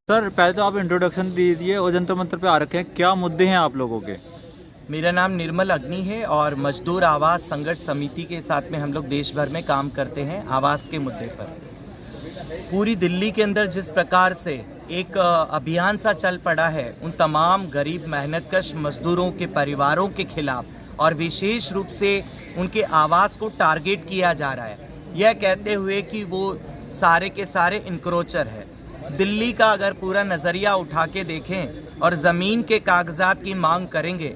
Sir पहले तो आप इंट्रोडक्शन दीजिए और जंतर मंतर पे आ रखे हैं, क्या मुद्दे हैं आप लोगों के? मेरा नाम निर्मल अग्नि है और मजदूर आवास संघर्ष समिति के साथ में हम लोग देश भर में काम करते हैं आवास के मुद्दे पर। पूरी दिल्ली के अंदर जिस प्रकार से एक अभियान सा चल पड़ा है उन तमाम गरीब मेहनतकश मजदूरों के परिवारों के खिलाफ और विशेष रूप से उनके आवास को टारगेट किया जा रहा है, यह कहते हुए कि वो सारे के सारे इनक्रोचर है। दिल्ली का अगर पूरा नज़रिया उठा के देखें और ज़मीन के कागजात की मांग करेंगे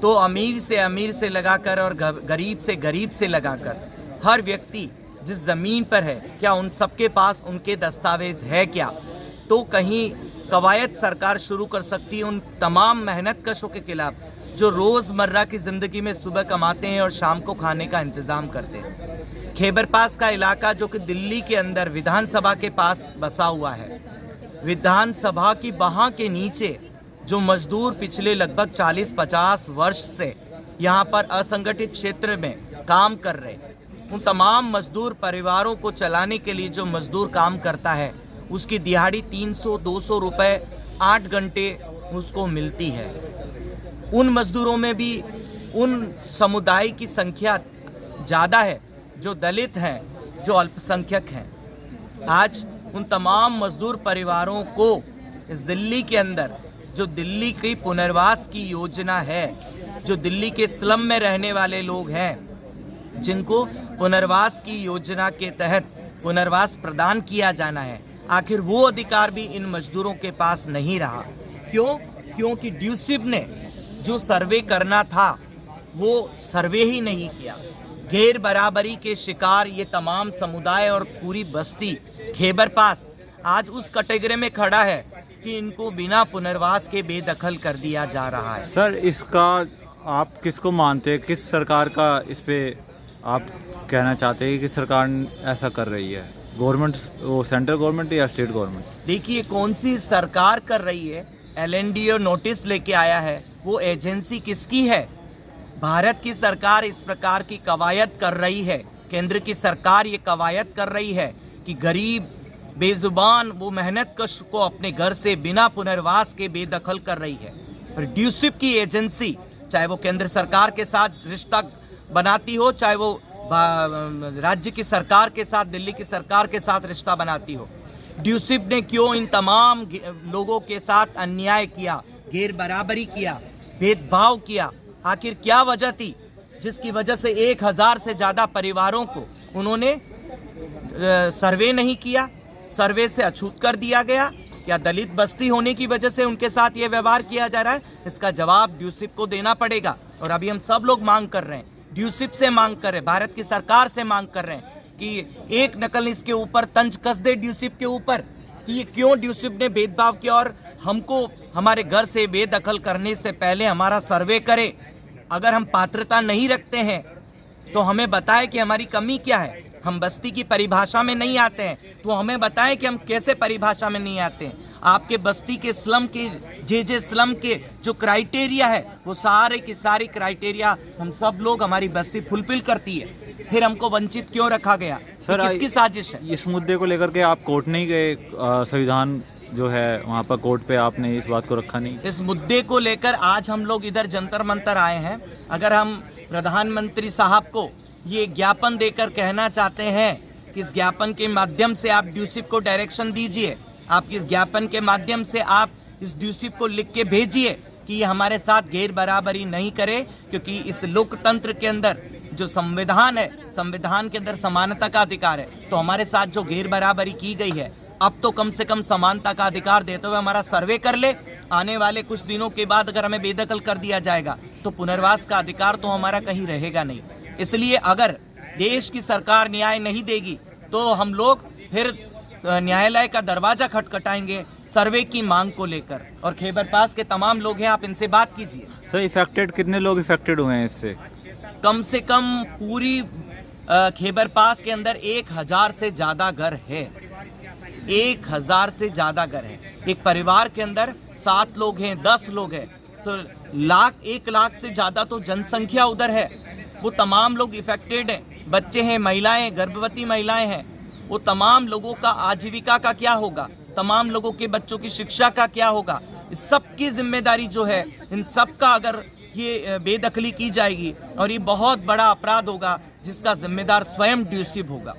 तो अमीर से लगाकर और गरीब से लगाकर हर व्यक्ति जिस ज़मीन पर है, क्या उन सबके पास उनके दस्तावेज है क्या? तो कहीं कवायद सरकार शुरू कर सकती है उन तमाम मेहनतकशों के खिलाफ जो रोज़मर्रा की ज़िंदगी में सुबह कमाते हैं और शाम को खाने का इंतज़ाम करते हैं। खैबर पास का इलाका जो कि दिल्ली के अंदर विधानसभा के पास बसा हुआ है, विधानसभा की बाह के नीचे जो मजदूर पिछले लगभग 40-50 वर्ष से यहाँ पर असंगठित क्षेत्र में काम कर रहे हैं, उन तमाम मजदूर परिवारों को चलाने के लिए जो मजदूर काम करता है उसकी दिहाड़ी 300-200 रुपये 8 घंटे उसको मिलती है। उन मजदूरों में भी उन समुदाय की संख्या ज़्यादा है जो दलित हैं, जो अल्पसंख्यक हैं। आज उन तमाम मजदूर परिवारों को इस दिल्ली के अंदर जो दिल्ली की पुनर्वास की योजना है, जो दिल्ली के स्लम में रहने वाले लोग हैं जिनको पुनर्वास की योजना के तहत पुनर्वास प्रदान किया जाना है, आखिर वो अधिकार भी इन मजदूरों के पास नहीं रहा। क्यों? क्योंकि ड्यूसिब ने जो सर्वे करना था वो सर्वे ही नहीं किया। गैर बराबरी के शिकार ये तमाम समुदाय और पूरी बस्ती खैबर पास आज उस कैटेगरी में खड़ा है कि इनको बिना पुनर्वास के बेदखल कर दिया जा रहा है। सर इसका आप किसको मानते हैं, किस सरकार का इस पे आप कहना चाहते हैं कि सरकार ऐसा कर रही है? गवर्नमेंट, वो सेंट्रल गवर्नमेंट या स्टेट गवर्नमेंट? देखिए कौन सी सरकार कर रही है, LNDO नोटिस लेके आया है, वो एजेंसी किसकी है? भारत की सरकार इस प्रकार की कवायद कर रही है, केंद्र की सरकार ये कवायद कर रही है कि गरीब बेजुबान वो मेहनतकश को अपने घर से बिना पुनर्वास के बेदखल कर रही है। पर ड्यूसिब की एजेंसी चाहे वो केंद्र सरकार के साथ रिश्ता बनाती हो, चाहे वो राज्य की सरकार के साथ, दिल्ली की सरकार के साथ रिश्ता बनाती हो, ड्यूसिब ने क्यों इन तमाम लोगों के साथ अन्याय किया, गैर बराबरी किया, भेदभाव किया? आखिर क्या वजह थी जिसकी वजह से 1000 से ज़्यादा परिवारों को उन्होंने सर्वे नहीं किया, सर्वे से अछूत कर दिया गया? क्या दलित बस्ती होने की वजह से उनके साथ ये व्यवहार किया जा रहा है? इसका जवाब ड्यूसिब को देना पड़ेगा। और अभी हम सब लोग मांग कर रहे हैं, ड्यूसिब से मांग कर रहे हैं, भारत की सरकार से मांग कर रहे हैं कि एक नकल इसके ऊपर तंज कस दे ड्यूसिब के ऊपर कि ये क्यों ड्यूसिब ने भेदभाव किया और हमको हमारे घर से बेदखल करने से पहले हमारा सर्वे करे। अगर हम पात्रता नहीं रखते हैं तो हमें बताए कि हमारी कमी क्या है। हम बस्ती की परिभाषा में नहीं आते हैं तो हमें बताएं कि हम कैसे परिभाषा में नहीं आते हैं। आपके बस्ती के स्लम के जे स्लम के जो क्राइटेरिया है वो सारे की सारी क्राइटेरिया हम सब लोग, हमारी बस्ती फुलफिल करती है, फिर हमको वंचित क्यों रखा गया? सर किसकी साजिश है? इस मुद्दे को लेकर के आप कोर्ट नहीं गए? संविधान जो है वहाँ पर कोर्ट पे आपने इस बात को रखा नहीं? इस मुद्दे को लेकर आज हम लोग इधर जंतर मंतर आए हैं। अगर हम प्रधानमंत्री साहब को ये ज्ञापन देकर कहना चाहते हैं कि इस ज्ञापन के माध्यम से आप ड्यूसिब को डायरेक्शन दीजिए, आप इस ज्ञापन के माध्यम से आप इस ड्यूसिब को लिख के भेजिए कि ये हमारे साथ गैर बराबरी नहीं करे, क्योंकि इस लोकतंत्र के अंदर जो संविधान है, संविधान के अंदर समानता का अधिकार है, तो हमारे साथ जो गैर बराबरी की गई है अब तो कम से कम समानता का अधिकार देते हुए हमारा सर्वे कर ले। आने वाले कुछ दिनों के बाद अगर हमें बेदखल कर दिया जाएगा तो पुनर्वास का अधिकार तो हमारा कहीं रहेगा नहीं। इसलिए अगर देश की सरकार न्याय नहीं देगी तो हम लोग फिर न्यायालय का दरवाजा खटखटाएंगे सर्वे की मांग को लेकर। और खैबर पास के तमाम लोग हैं, आप इनसे बात कीजिए। सर इफेक्टेड कितने लोग इफेक्टेड हुए हैं इससे? कम से कम पूरी खैबर पास के अंदर 1000 से ज़्यादा घर है, 1000 से ज़्यादा घर है। एक परिवार के अंदर 7 लोग हैं, 10 लोग हैं, तो 1 लाख से ज़्यादा तो जनसंख्या उधर है। वो तमाम लोग इफेक्टेड हैं, बच्चे हैं, महिलाएं, गर्भवती महिलाएं हैं। वो तमाम लोगों का आजीविका का क्या होगा? तमाम लोगों के बच्चों की शिक्षा का क्या होगा। इस सब की जिम्मेदारी जो है, इन सब का अगर ये बेदखली की जाएगी और ये बहुत बड़ा अपराध होगा जिसका जिम्मेदार स्वयं ड्यूसिब होगा।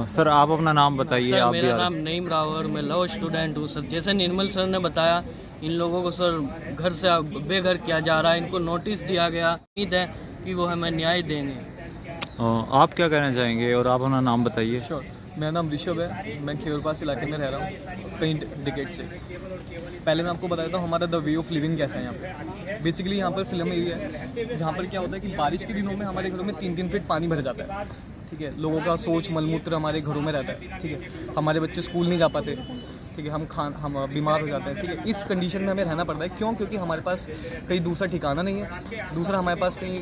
सर आप अपना नाम बताइए। सर आप मेरा नाम नईम रावर, मैं लॉ स्टूडेंट हूँ सर। जैसे निर्मल सर ने बताया, इन लोगों को सर घर से बेघर किया जा रहा है, इनको नोटिस दिया गया। उम्मीद है कि वो हमें न्याय देंगे। आप क्या कहना चाहेंगे और आप अपना नाम बताइए। श्योर, मेरा नाम ऋषभ है, मैं खेवरपास इलाके में रह रहा हूँ कई डिकेड से। पहले मैं आपको बता देता हूँ हमारा द वे ऑफ लिविंग कैसा है यहाँ पे। बेसिकली यहाँ पर स्लम एरिया है जहाँ पर क्या होता है कि बारिश के दिनों में हमारे घरों में 3-3 फीट पानी भर जाता है। ठीक है, लोगों का सोच मलमूत्र हमारे घरों में रहता है। ठीक है, हमारे बच्चे स्कूल नहीं जा पाते। ठीक है, हम बीमार हो जाते हैं। ठीक है, इस कंडीशन में हमें रहना पड़ता है। क्यों? क्योंकि हमारे पास कहीं दूसरा ठिकाना नहीं है, दूसरा हमारे पास कहीं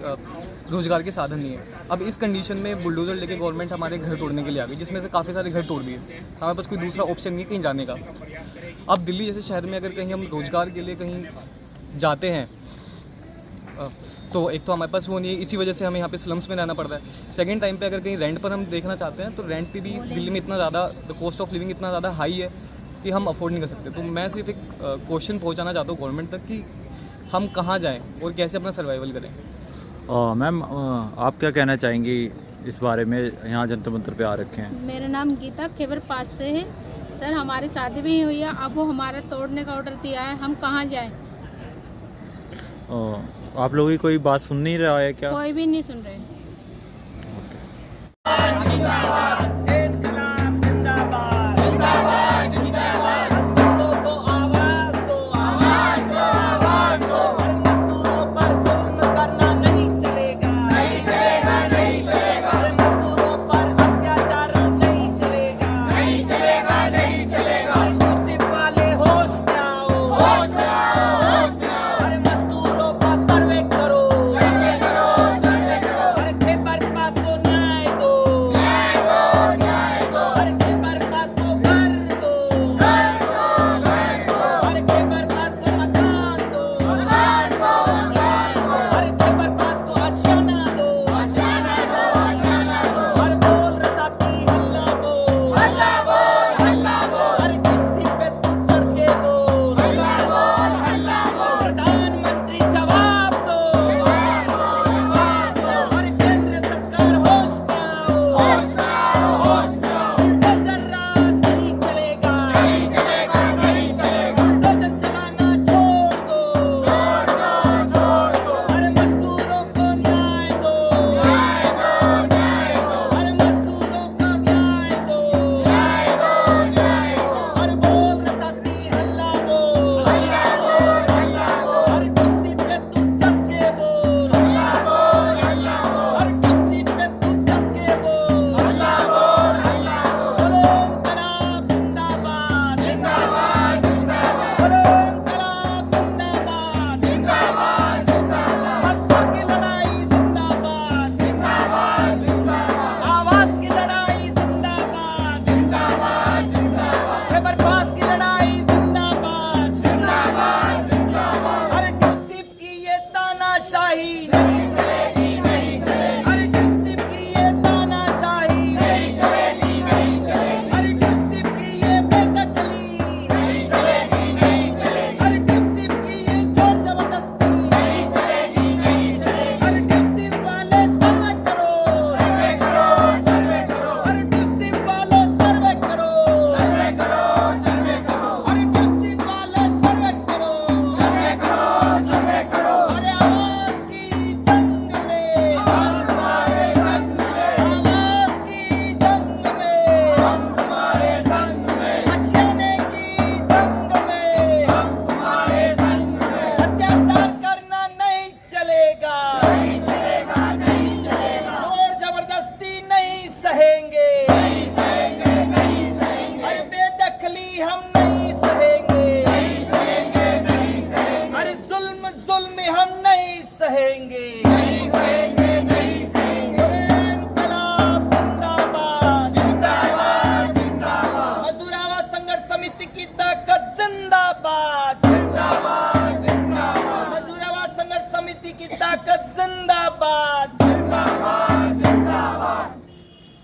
रोजगार के साधन नहीं है। अब इस कंडीशन में बुलडोजर लेके गवर्नमेंट हमारे घर तोड़ने के लिए आ गई, जिसमें से काफ़ी सारे घर तोड़ दिए। हमारे पास कोई दूसरा ऑप्शन नहीं है कहीं जाने का। अब दिल्ली जैसे शहर में अगर कहीं हम रोजगार के लिए कहीं जाते हैं तो एक तो हमारे पास वो नहीं है, इसी वजह से हमें यहाँ पे स्लम्स में रहना पड़ता है। सेकंड टाइम पे अगर कहीं रेंट पर हम देखना चाहते हैं तो रेंट पे भी दिल्ली में इतना ज़्यादा द कॉस्ट ऑफ लिविंग इतना ज़्यादा हाई है कि हम अफोर्ड नहीं कर सकते। तो मैं सिर्फ एक क्वेश्चन पहुँचाना चाहता हूँ गवर्नमेंट तक कि हम कहाँ जाएँ और कैसे अपना सर्वाइवल करें। मैम आप क्या कहना चाहेंगी इस बारे में, यहाँ जनता मंत्र पे आ रखे हैं? मेरा नाम गीता खेबर पास से है सर। हमारी शादी भी हुई है, अब वो हमारा तोड़ने का ऑर्डर दिया है, हम कहाँ जाएं? आप लोगों की कोई बात सुन नहीं रहा है क्या? कोई भी नहीं सुन रहे।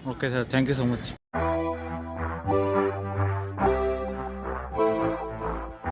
Okay sir, thank you so much.